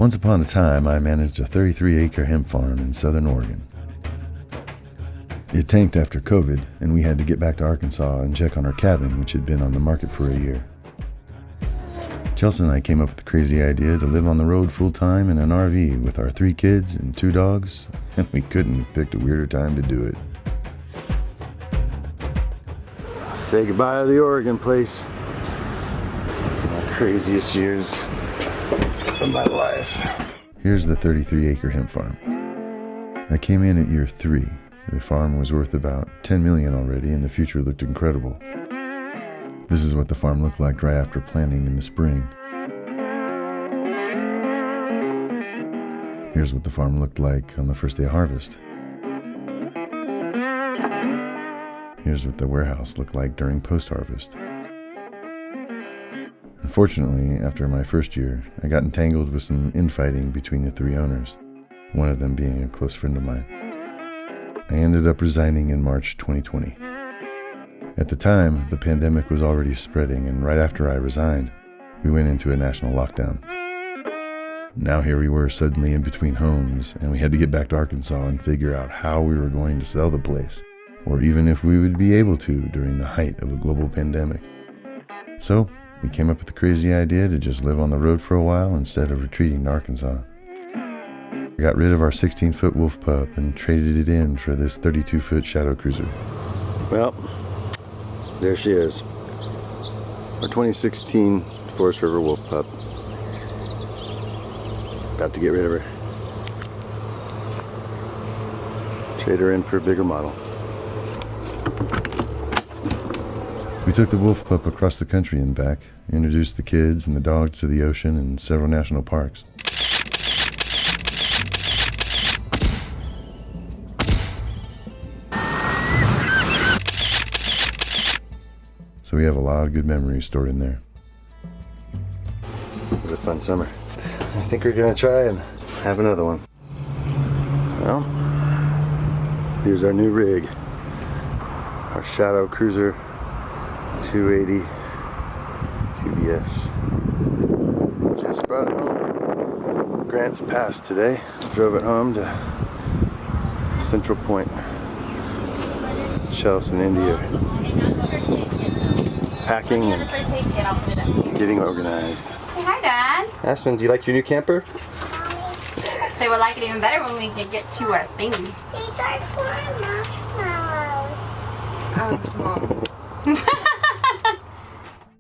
Once upon a time, I managed a 33-acre hemp farm in southern Oregon. It tanked after COVID, and we had to get back to Arkansas and check on our cabin, which had been on the market for a year. Chelsea and I came up with the crazy idea to live on the road full-time in an RV with our 3 kids and 2 dogs, and we couldn't have picked a weirder time to do it. Say goodbye to the Oregon place. My craziest years of my life. Here's the 33-acre hemp farm. I came in at year 3. The farm was worth about $10 million already, and the future looked incredible. This is what the farm looked like right after planting in the spring. Here's what the farm looked like on the first day of harvest. Here's what the warehouse looked like during post-harvest. Unfortunately, after my first year, I got entangled with some infighting between the 3 owners, one of them being a close friend of mine. I ended up resigning in March 2020. At the time, the pandemic was already spreading, and right after I resigned, we went into a national lockdown. Now here we were suddenly in between homes, and we had to get back to Arkansas and figure out how we were going to sell the place, or even if we would be able to during the height of a global pandemic. So, we came up with the crazy idea to just live on the road for a while instead of retreating to Arkansas. We got rid of our 16-foot wolf pup and traded it in for this 32-foot shadow cruiser. Well, there she is. Our 2016 Forest River wolf pup. About to get rid of her. Trade her in for a bigger model. We took the wolf pup across the country and back, introduced the kids and the dogs to the ocean and several national parks. So we have a lot of good memories stored in there. It was a fun summer. I think we're gonna try and have another one. Well, here's our new rig. Our Shadow Cruiser 280 QBS. Just brought it home from Grants Pass today. Drove it home to Central Point. Chelsea and India packing and getting organized. Say hi, Dad. Aspen, do you like your new camper? Say we'll like it even better when we can get to our things. These are for marshmallows.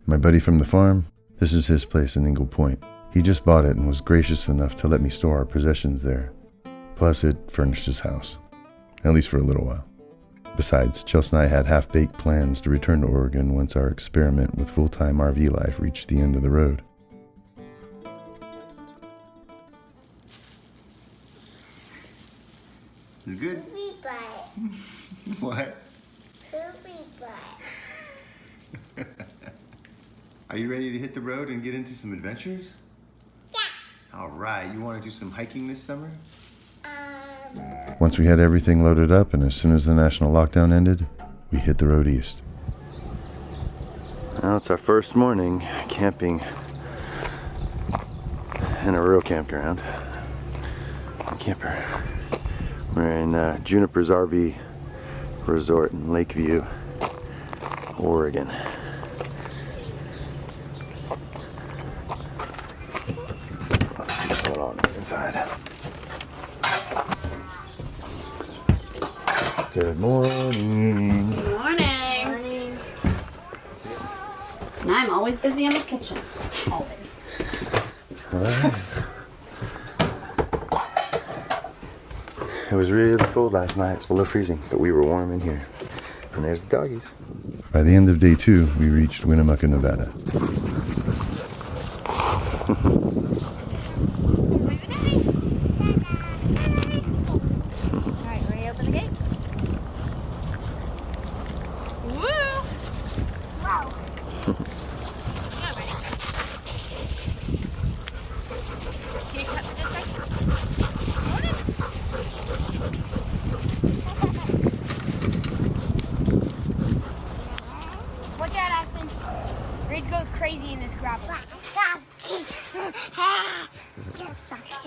My buddy from the farm, this is his place in Eagle Point. He just bought it and was gracious enough to let me store our possessions there. Plus, it furnished his house, at least for a little while. Besides, Chelsea and I had half-baked plans to return to Oregon once our experiment with full-time RV life reached the end of the road. Is it good? Poopy butt. What? Poopy butt. Are you ready to hit the road and get into some adventures? Yeah. All right, you want to do some hiking this summer? Once we had everything loaded up, and as soon as the national lockdown ended, we hit the road east. Well, it's our first morning camping in a real campground. A camper. We're in Juniper's RV Resort in Lakeview, Oregon. Let's see what's going on inside. Good morning. Good morning. Morning. And I'm always busy in this kitchen. Always. It was really cold last night. It's below freezing, but we were warm in here. And there's the doggies. By the end of day 2, we reached Winnemucca, Nevada. Alright, ready to open the gate? Woo! Wow. Yeah, ready? Can you cut this way? Watch out, Aspen. Reed goes crazy in this gravel. Just sucks.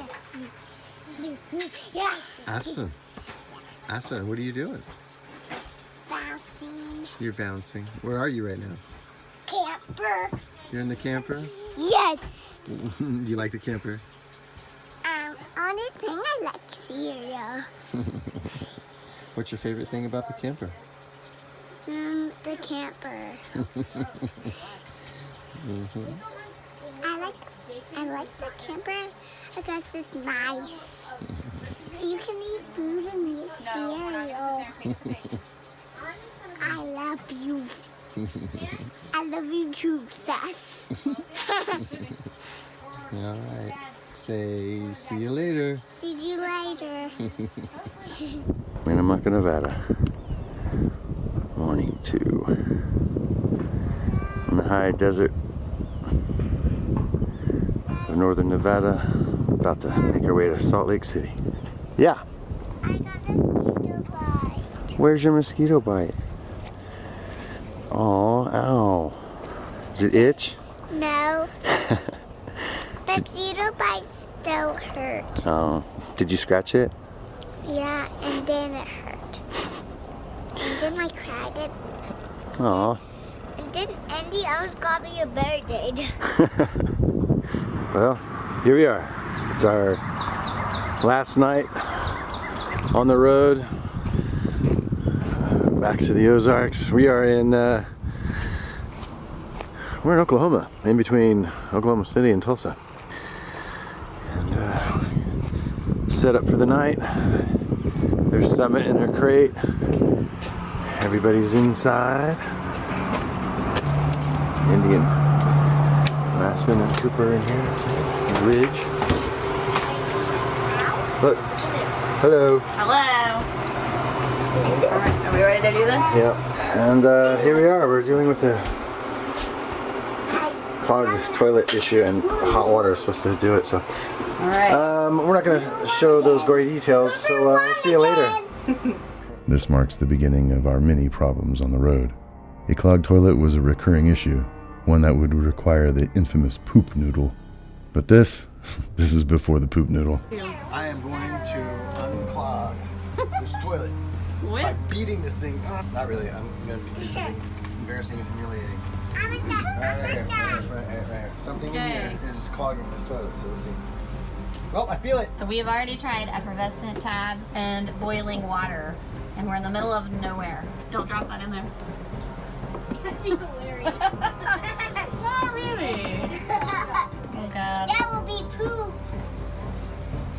Yeah. Aspen, what are you doing? Bouncing. You're bouncing. Where are you right now? Camper. You're in the camper? Yes. Do you like the camper? Only thing I like cereal. What's your favorite thing about the camper? The camper. I like the camper because it's nice. You can eat food and eat cereal. I love you. I love you too, Sass. All right. Say, see you later. See you later. Winnemucca, Nevada. Morning 2. In the high desert of northern Nevada, about to make our way to Salt Lake City. Yeah. I got a mosquito bite. Where's your mosquito bite? Oh, ow. Does it itch? No. The mosquito bite still hurt. Oh. Did you scratch it? Yeah, and then it hurt. And then I cried it. Oh. And then Andy almost got me a birthday. Well, here we are. It's our last night on the road back to the Ozarks. We are in we're in Oklahoma, in between Oklahoma City and Tulsa, and set up for the night. There's Summit in her crate. Everybody's inside. Indian, Aspen, and Cooper in here. And Ridge. Look. Hello. Hello. Alright, are we ready to do this? Yep. And here we are. We're dealing with the clogged toilet issue, and hot water is supposed to do it. So, Alright. we're not going to show those gory details. So, we'll see you later. This marks the beginning of our many problems on the road. A clogged toilet was a recurring issue, one that would require the infamous poop noodle. But this is before the poop noodle. I am going to unclog this toilet by beating this thing up. Not really, I'm going to beat this thing. It's embarrassing and humiliating. Right here. Something in here is clogging this toilet, so let's see. Well, I feel it. So we have already tried effervescent tabs and boiling water, and we're in the middle of nowhere. Don't drop that in there. Not really. Oh God. That will be poop.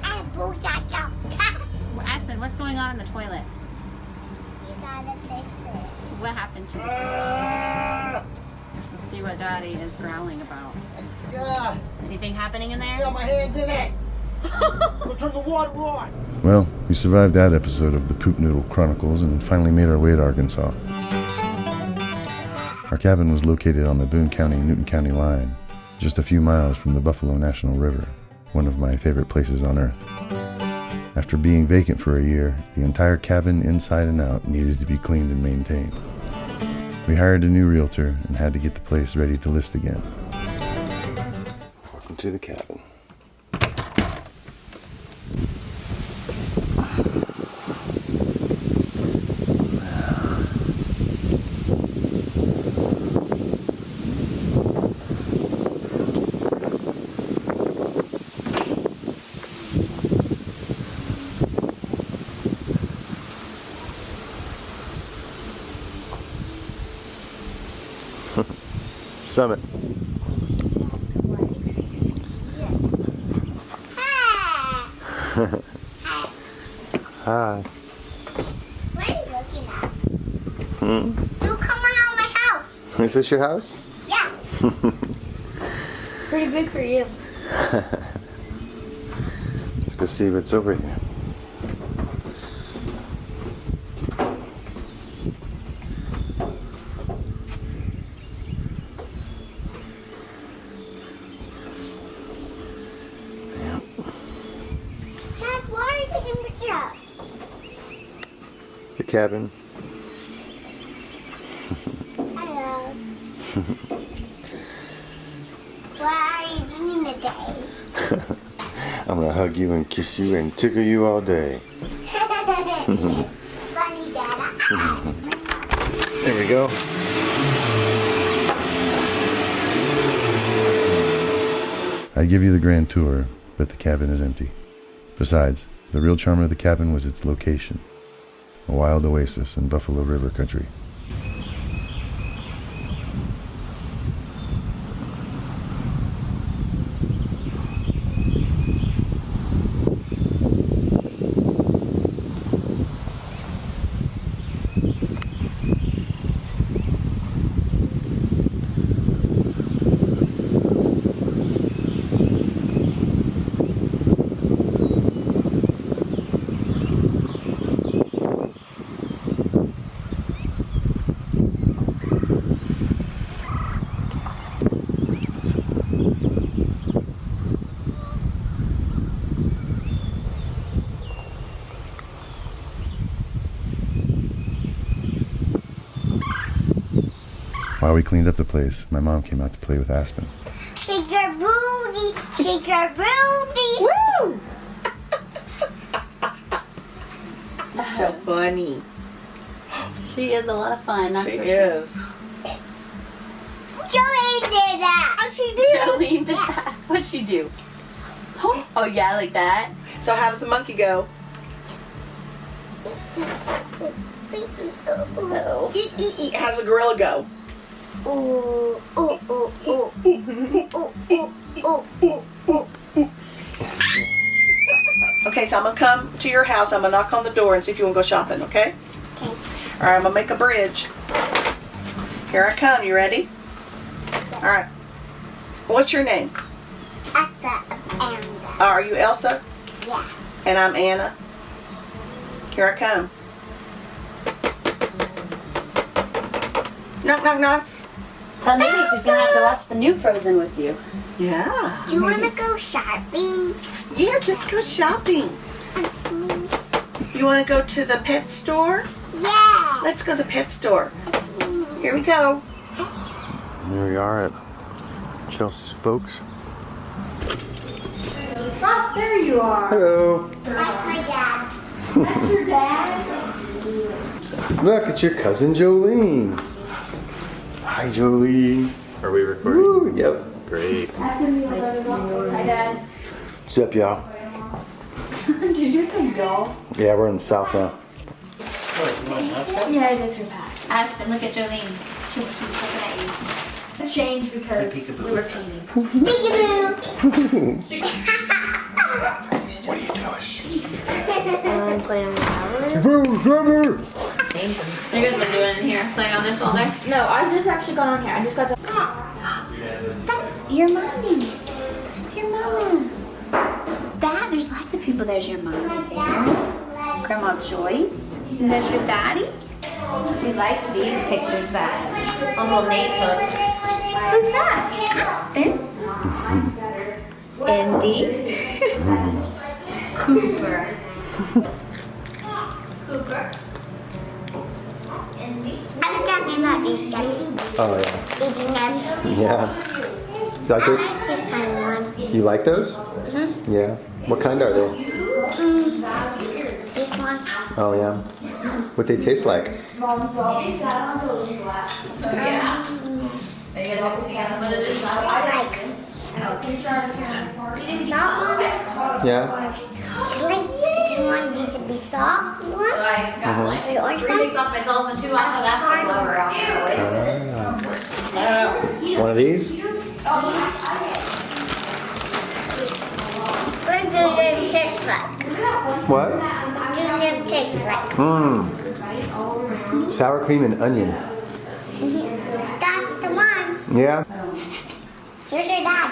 And boom-da-dum. Well, Aspen, what's going on in the toilet? You gotta fix it. What happened to the toilet? Let's see what Daddy is growling about. Anything happening in there? My hand's in it. Go turn the water on. Well, we survived that episode of the Poop Noodle Chronicles and finally made our way to Arkansas. Our cabin was located on the Boone County-Newton County line, just a few miles from the Buffalo National River, one of my favorite places on earth. After being vacant for a year, the entire cabin inside and out needed to be cleaned and maintained. We hired a new realtor and had to get the place ready to list again. Welcome to the cabin. Summit. Hi. What are you looking at? You come around my house. Is this your house? Yeah. Pretty big for you. Let's go see what's over here. Dad, what are you taking a picture of? The cabin. Hello. What are you doing today? I'm gonna hug you and kiss you and tickle you all day. Funny, Dada. There we go. I'd give you the grand tour, but the cabin is empty. Besides, the real charm of the cabin was its location, a wild oasis in Buffalo River country. While we cleaned up the place, my mom came out to play with Aspen. Shake your booty, shake your booty. Woo! So funny. She is a lot of fun, that's She for sure. is. Joey did that. She did. Jolene did that. What'd she do? Oh yeah, like that? So how does the monkey go? Oh. Eat, eat, eat. How does the gorilla go? Ooh, ooh, ooh, ooh, ooh, ooh, ooh, ooh, ooh. Okay, so I'm gonna come to your house. I'm gonna knock on the door and see if you wanna go shopping, okay? Okay. Alright, I'm gonna make a bridge. Here I come, you ready? Alright. What's your name? Elsa and Are you Elsa? yeah. And I'm Anna. Here I come. Knock, knock, knock. Tell Nene she's gonna have to watch the new Frozen with you. Yeah. Do you wanna go shopping? Yes, let's go shopping. You wanna go to the pet store? Yeah. Let's go to the pet store. Here we go. Here we are at Chelsea's folks. Oh, there you are. Hello. That's my dad. That's your dad. Look, it's your cousin Jolene. Hi, Jolene. Are we recording? Woo, yep. Great. Hi, Dad. What's up, y'all? Did you say doll? Yeah, we're in the south now. Yeah, it is her past. Aspen, look at Jolene. She's looking at you. It changed because we were painting. Peekaboo. What are you doing? I'm playing on the tower. So you guys been doing in here? Playing on this all day? No, I just actually got on here. I just got to. That's your mommy. That's your mama. That, there's lots of people. There's your mommy there. Grandma Joyce. And there's your daddy. She likes these pictures that Uncle Nate took. Who's that? Aspen. Indy. Cooper. Cooper. Indy. I was talking about these guys. Oh, yeah. Eating them. Yeah. You like I those? like this kind of one. You like those? Yeah. What kind are they? This one. Oh, yeah. What they taste like? Yeah. Are you guys all seeing them? What it is? I like that one. Yeah. Do you want these to be soft ones? I got like The orange 3 ones? takes off myself and 2 off, so that's the lower off. I don't know. One of these? What do them taste like? What? What do them taste like? Sour cream and onion. That's the one. Yeah. Here's your dad.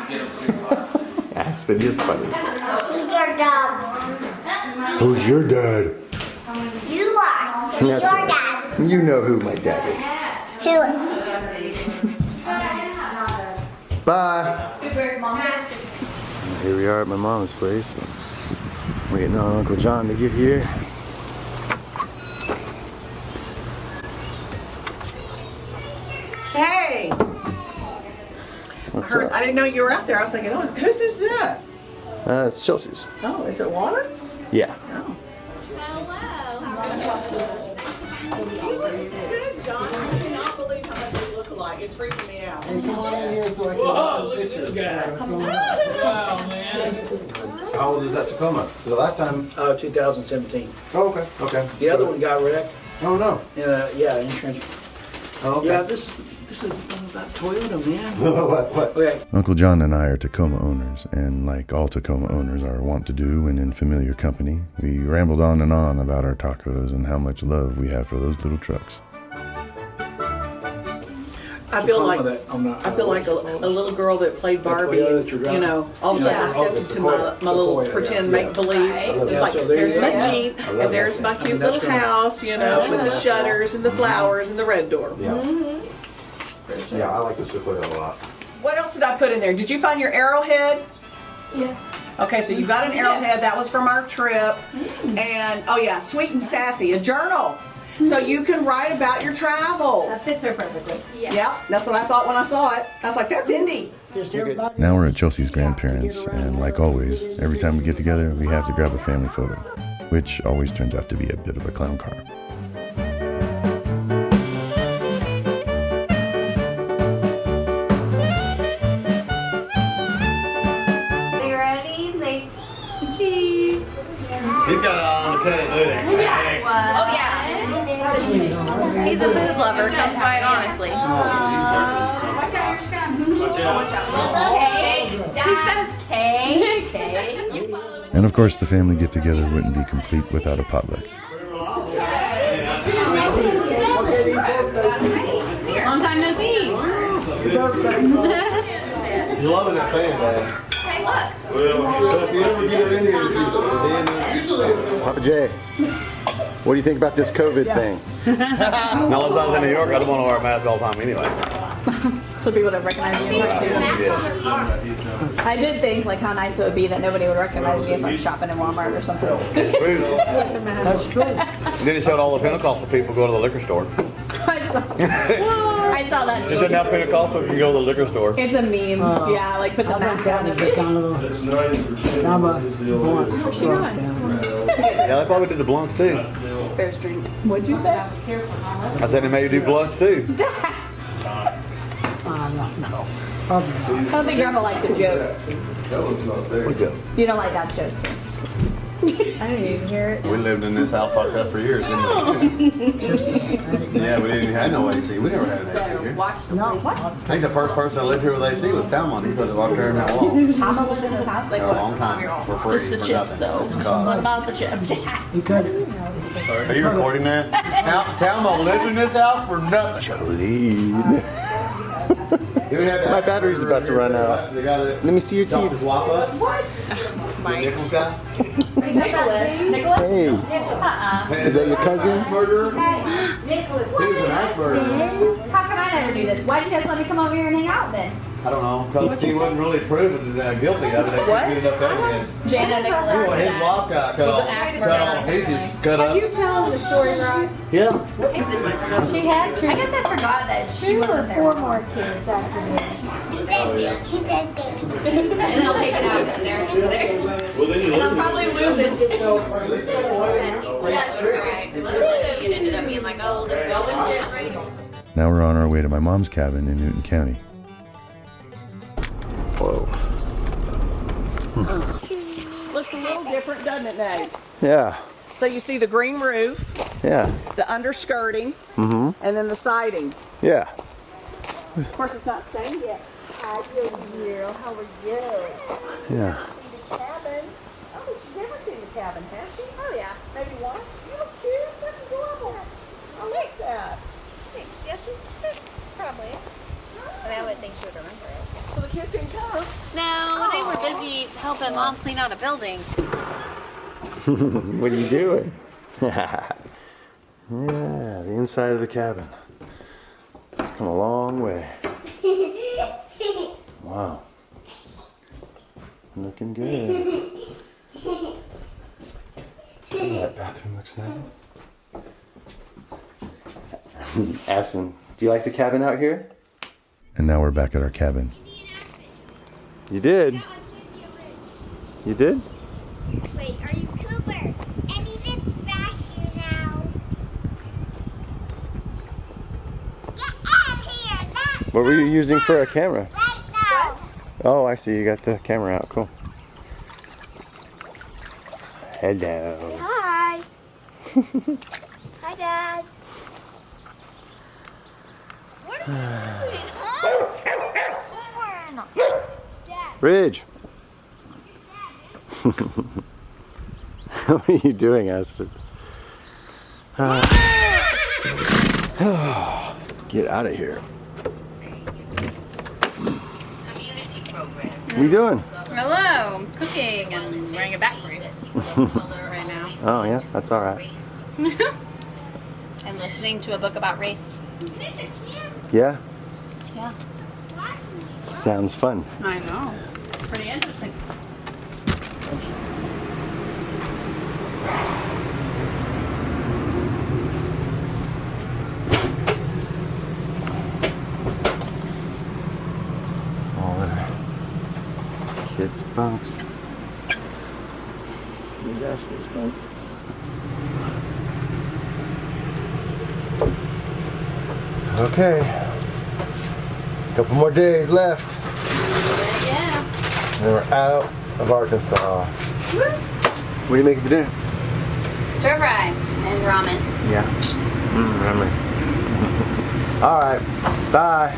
Aspen, you're funny. He's your dad. Who's your dad? You are. He's your That's right. dad. You know who my dad Who? is. Bye. Here we are at my mom's place. Waiting on Uncle John to get here. Hey! What's I up? didn't know you were out there. I was thinking, oh, who's this? It's Chelsea's. Oh, is it water? Yeah. Oh. Good, John. I cannot believe how much we look alike. It's freaking me out. Hey, come on in here so I can get a picture. Wow, man. How old is that Tacoma? So the last time... 2017. Oh, okay, okay. The other one got wrecked. Oh, no. Yeah, insurance. Oh, okay. Yeah, this is about Toyota, man. What? Okay. Uncle John and I are Tacoma owners, and like all Tacoma owners are wont to do when in familiar company, we rambled on and on about our tacos and how much love we have for those little trucks. I feel like a little girl that played Barbie. Toyota that you're You know, all of a sudden I stepped into my little pretend make believe. It's like so there there's you my go. Jeep and there's my cute that's little gonna- house, you know, with the shutters and the flowers and the red door. Yeah. Yeah, I like the Sequoia a lot. What else did I put in there? Did you find your arrowhead? Yeah. Okay, so you got an arrowhead. That was from our trip. And, oh yeah, Sweet and Sassy, a journal. So you can write about your travels. That fits her perfectly. Yeah, that's what I thought when I saw it. I was like, that's Indy. Now we're at Chelsea's grandparents, and like always, every time we get together, we have to grab a family photo, which always turns out to be a bit of a clown car. Are you ready? Say cheese. He's got it on the cake, look at it. Oh yeah. He's a food lover. Come by it honestly. Watch out, here she comes. Watch out. Cake. He says cake. Cake. And of course, the family get-together wouldn't be complete without a potluck. Long time no see. You're loving that fan, Dad. Hey, look. So if you ever get her in here, Papa J, what do you think about this COVID thing? Now, if I was in New York, I'd want to wear a mask all the time anyway. So people don't recognize you in too. I did think like how nice it would be that nobody would recognize me if I'm shopping in Walmart or something. That's true. Then it showed all the Pentecostal people go to the liquor store. I saw that Is it now meme. Pentecostal? You can go to the liquor store. It's a meme. Yeah, like put the mask on. Yeah, they probably did the blunts too. Bear's drink. What'd you say? I said they may do blunts too. No. I don't think Grandma likes the jokes. What's up? You don't like that jokes. I didn't even hear it. We lived in this house like that for years, didn't we? Yeah, we didn't have no AC. We never had an AC here. I think the first person that lived here with AC was Talmon. He put it right there in that wall Mama lived in this house like for a long time for free. Just the for chips, nothing. though. God. What about the chips? Are you recording that? Talmon lived in this house for nothing. My battery's about to run out. Let me see your teeth. Nichols guy? Nicholas? Hey, is that your cousin? He's an iceberg. How come I never do this? Why'd you guys let me come over here and hang out then? I don't know, because he wasn't really proven guilty of it. They couldn't get enough evidence. Jana Nicholas. Well, his wife got cut off pieces, cut up. You telling the story right? Yeah. She had I guess I forgot that she wasn't there. 4 more kids after this. She said baby. And they'll take it out in there. And I'll probably lose it. That's right. Literally, it ended up being like, oh, we'll just go and get ready. Now we're on our way to my mom's cabin in Newton County. Whoa. Looks a little different, doesn't it, Nate? Yeah, So you see the green roof, yeah, the underskirting, and then the siding. yeah. Of course, it's not stained yet. Hi, dear. How are you? Yeah. The cabin. I don't think she's ever seen the cabin, has she? Oh, yeah. Maybe once. You look cute. That's adorable. I like that. Thanks. Yeah, she's probably. I mean, I wouldn't think she would remember it. So the kids didn't come. No, they were busy helping Mom clean out a building. What are you doing? Yeah, the inside of the cabin. It's come a long way. Wow. Looking good. Oh, that bathroom looks nice. Aspen, do you like the cabin out here? And now we're back at our cabin. You did? You did? Wait, are you Cooper? And he just smashed you now. Get out of here! Not What were you using for a camera? right now! Oh, I see. You got the camera out. Cool. Hello. Hi. Hi, Dad. What are you doing, huh? Ridge. What are you doing, Aspen? Get out of here. What are you doing? Hello, I'm cooking and wearing a back brace right now. Oh, yeah, that's all right. I'm listening to a book about race. Yeah? Yeah. Sounds fun. I know. Pretty interesting. All the kids' bunks. There's Aspen's bunk. Okay. A couple more days left. Yeah. And then we're out of Arkansas. What are you making for dinner? Stir fry and ramen. Yeah. Ramen. All right. Bye.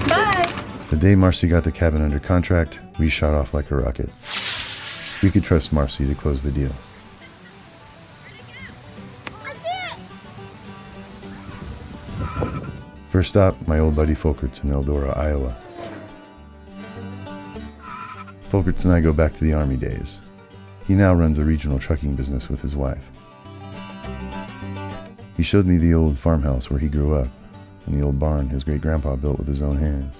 Bye. The day Marcy got the cabin under contract, we shot off like a rocket. We could trust Marcy to close the deal. First stop, my old buddy Folkerts in Eldora, Iowa. Folkerts and I go back to the Army days. He now runs a regional trucking business with his wife. He showed me the old farmhouse where he grew up, and the old barn his great-grandpa built with his own hands.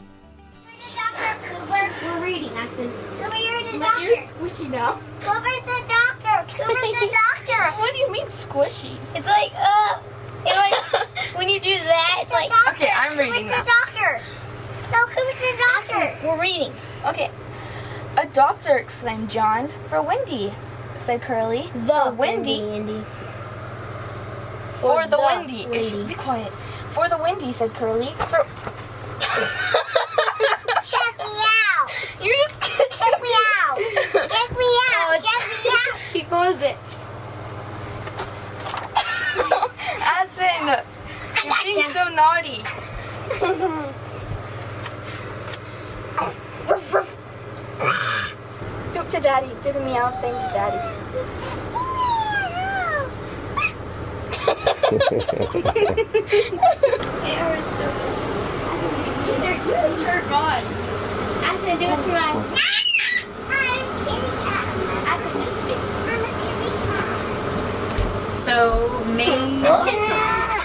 Dr. Cooper, we're reading, Aspen. Cooper, you're the My doctor. ear's squishy now. Cooper's the doctor. Cooper's the doctor. What do you mean squishy? It's like, when you do that, it's like, Okay, I'm reading Cooper's now. the doctor. No, Cooper's the doctor. We're reading. Okay. A doctor, exclaimed John. For Wendy, said Curly. The Wendy. Andy. For Or the the Wendy. lady. Be quiet. For the Wendy, said Curly. For... Check me out. You just Check me out. Check me out. Check me out. He closed it. Aspen, you're being so naughty. Do it to Daddy. Do the meow thing to Daddy. It hurts so bad. You just hurt mine. I'm gonna do it to my. I'm kitty cat. I'm gonna do it to me. I'm a kitty cat. So, May.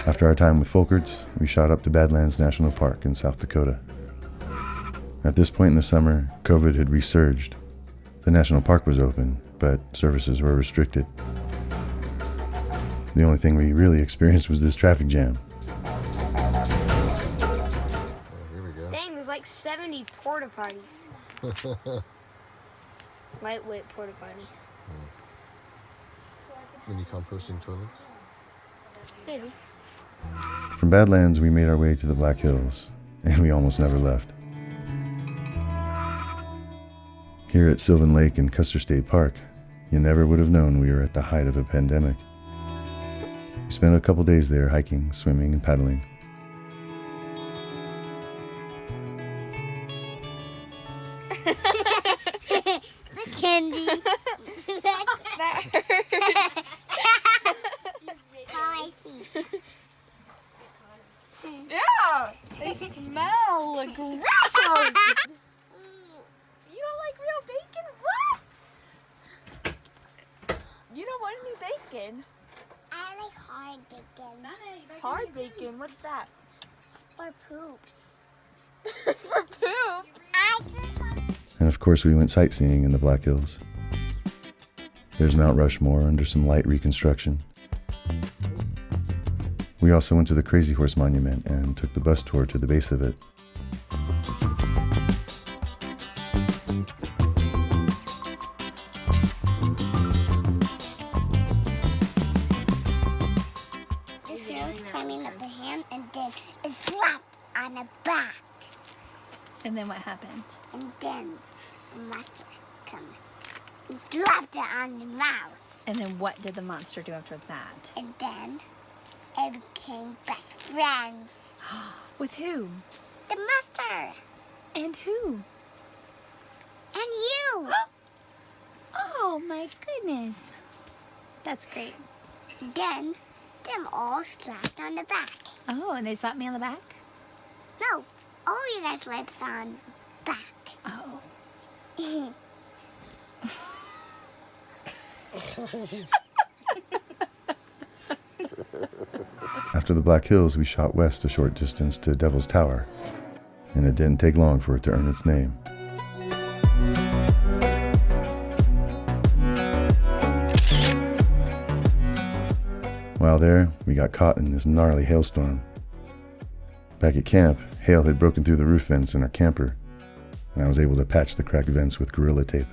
After our time with Folkerts, we shot up to Badlands National Park in South Dakota. At this point in the summer, COVID had resurged. The national park was open, but services were restricted. The only thing we really experienced was this traffic jam. Dang, there's like 70 porta potties. Lightweight porta potties. Mini composting toilets. Maybe. From Badlands, we made our way to the Black Hills, and we almost never left. Here at Sylvan Lake and Custer State Park, you never would have known we were at the height of a pandemic. We spent a couple days there hiking, swimming, and paddling. The candy. That hurts. My feet. Yeah. They smell gross. You don't like real bacon? What? You don't want any bacon. I like hard bacon. Hard bacon? What's that? For poops. For poop? I just want And of course, we went sightseeing in the Black Hills. There's Mount Rushmore under some light reconstruction. We also went to the Crazy Horse Monument and took the bus tour to the base of it. climbing up the hand, and then it slapped on the back. And then what happened? And then the monster came and slapped it on the mouth. And then what did the monster do after that? And then it became best friends. With who? The monster. And who? And you. Oh my goodness. That's great. Then them all slapped on the back. Oh, and they slapped me on the back? No, all you guys slapped on the back. Oh. After the Black Hills, we shot west a short distance to Devil's Tower, and it didn't take long for it to earn its name. While there, we got caught in this gnarly hailstorm. Back at camp, hail had broken through the roof vents in our camper, and I was able to patch the cracked vents with Gorilla Tape.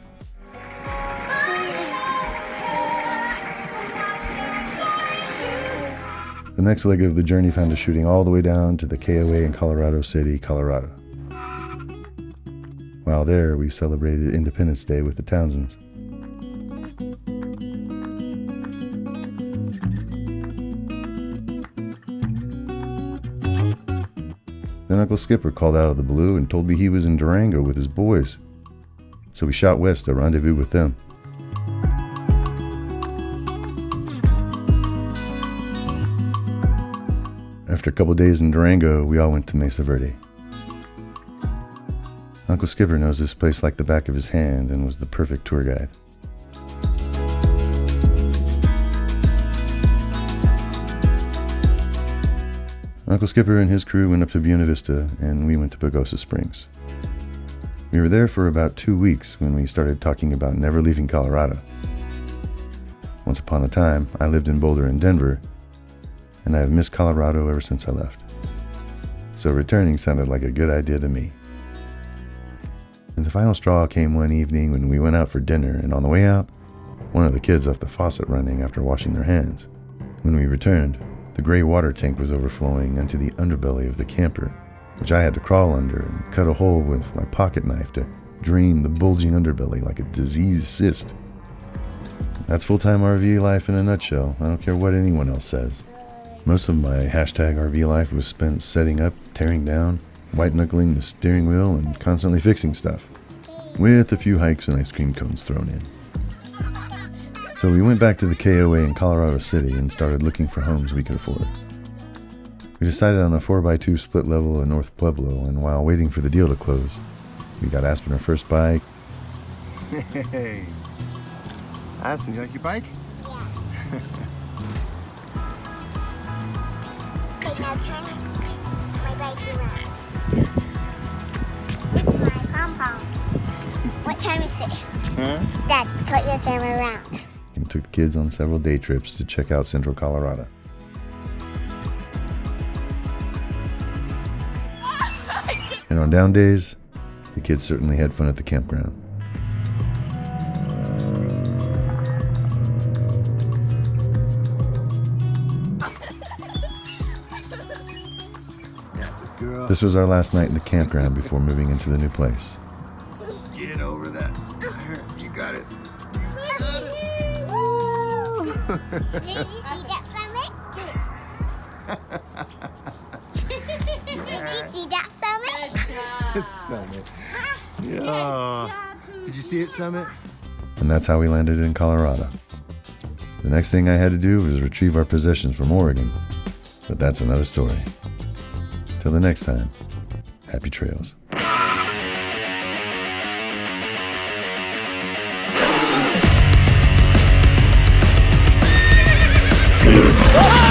The next leg of the journey found us shooting all the way down to the KOA in Colorado City, Colorado. While there, we celebrated Independence Day with the Townsends. Then Uncle Skipper called out of the blue and told me he was in Durango with his boys. So we shot west to rendezvous with them. After a couple days in Durango, we all went to Mesa Verde. Uncle Skipper knows this place like the back of his hand and was the perfect tour guide. Uncle Skipper and his crew went up to Buena Vista, and we went to Pagosa Springs. We were there for about 2 weeks when we started talking about never leaving Colorado. Once upon a time, I lived in Boulder and Denver, and I have missed Colorado ever since I left. So returning sounded like a good idea to me. And the final straw came one evening when we went out for dinner, and on the way out, one of the kids left the faucet running after washing their hands. When we returned, the gray water tank was overflowing into the underbelly of the camper, which I had to crawl under and cut a hole with my pocket knife to drain the bulging underbelly like a diseased cyst. That's full-time RV life in a nutshell. I don't care what anyone else says. Most of my #RV life was spent setting up, tearing down, white-knuckling the steering wheel, and constantly fixing stuff, with a few hikes and ice cream cones thrown in. So we went back to the KOA in Colorado City and started looking for homes we could afford. We decided on a 4x2 split level in North Pueblo, and while waiting for the deal to close, we got Aspen her first bike. Hey, Aspen, you like your bike? Yeah. Okay, now turn my bike around. My pom-poms. What time is it? Huh? Dad, put your camera around. And took the kids on several day trips to check out central Colorado. And on down days, the kids certainly had fun at the campground. That's a girl. This was our last night in the campground before moving into the new place. Get over that. You got it. Did you see that summit? Did you see that summit? Summit. Yeah. Did you see it, Summit? And that's how we landed in Colorado. The next thing I had to do was retrieve our possessions from Oregon, but that's another story. Till the next time, happy trails. Ah!